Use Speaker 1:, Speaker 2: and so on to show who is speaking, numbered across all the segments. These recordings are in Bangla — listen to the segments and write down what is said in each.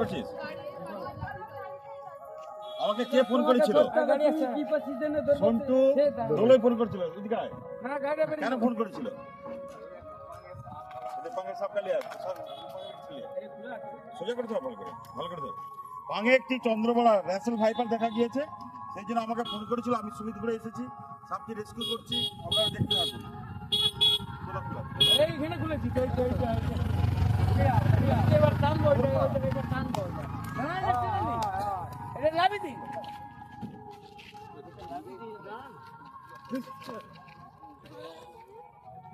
Speaker 1: করছিস? আমাকে কে ফোন করেছিল? সন্টু দোলই ফোন করেছিল। এদিকে আয়। কেন ফোন করেছিল? সোজা করে দাও, ভালো করে, ভালো করে দাও। পাঙে একটি চন্দ্রবড়া র্যাসেল ভাইপার দেখা গিয়েছে, সেই জন্য আমাকে ফোন করেছিল। আমি সুবিধা করে এসেছি, সাপকে রেস্কিউ করছি। আপনারা দেখতে থাকুন।
Speaker 2: এইখানে খুলেছি এবার টান বলবে, এবার টান বলবে না, এটা লাভি দিন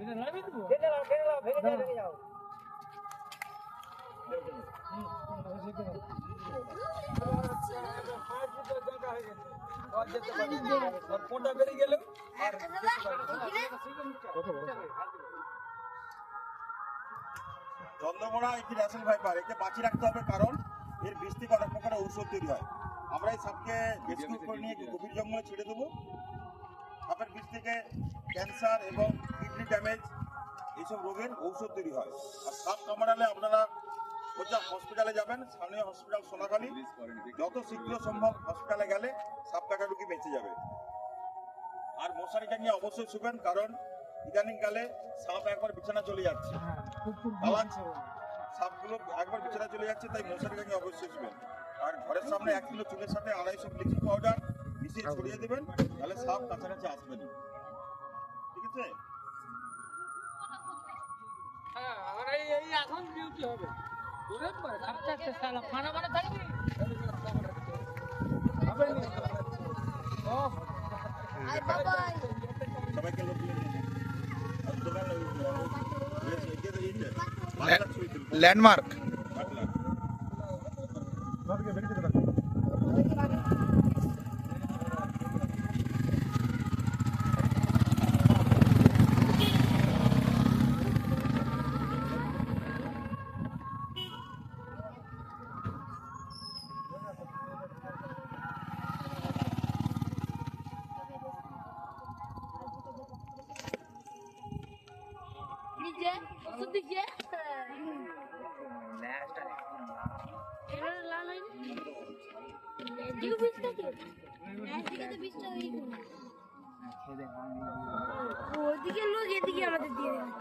Speaker 2: এটা লাভি দিব, ভেঙে যাও কোনটা বেরিয়ে গেল আর
Speaker 1: চন্দ্রবড়া একটি র্যাসেল ভাইপার, একে বাঁচিয়ে রাখতে হবে, কারণ এর বিষ থেকে অনেক প্রকারের ঔষধ তৈরি হয়। আমরা এই সাপকে রেস্কিউ করে নিয়ে গভীর জঙ্গলে ছেড়ে দেবো। সাপের বিষ থেকে ক্যান্সার এবং কিডনি ড্যামেজ এইসব রোগের ঔষধ তৈরি হয়। আর সাপ কামড়ালে আপনারা সোজা হসপিটালে যাবেন, স্থানীয় হসপিটাল সোনাখালী। যত শীঘ্র সম্ভব হসপিটালে গেলে সাপ কাটারুকি বেঁচে যাবে। আর মশারি টাঙিয়ে অবশ্যই শুবেন, কারণ ইদানিংকালে সাপ একবার বিছানা চলে যাচ্ছে, সাপগুলো একবার বিছানা চলে যাচ্ছে, তাই মশারি টাঙিয়ে অবশ্যই শুবেন। আর ঘরের সামনে 1 কিলো চুলের সাথে 250 ব্লিচিং পাউডার মিশিয়ে ছড়িয়ে দেবেন, তাহলে সাপ কাছাকাছি আসবে না। ঠিক আছে?
Speaker 2: হ্যাঁ, আর এই এখন ডিউটি হবে ওরে পর সবচেয়ে সালা খানা বানা থাকবি হবে নি ও আই বাবা
Speaker 1: সবাইকে লোক নিয়ে নিন। আর দোকান
Speaker 3: ল্যান্ডমার্ক
Speaker 4: DJ, osu DJ. এবার লাল হয় না? এদিকে বীজটা কি? এদিকে তো বীজটা ওই কোনা। ওদিকে লোক এদিকে আমাদের দিয়ে দেবে।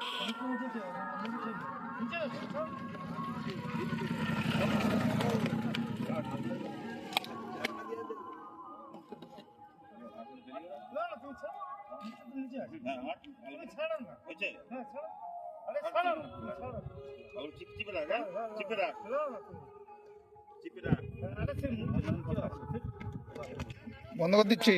Speaker 3: বন্ধ করে দিচ্ছি।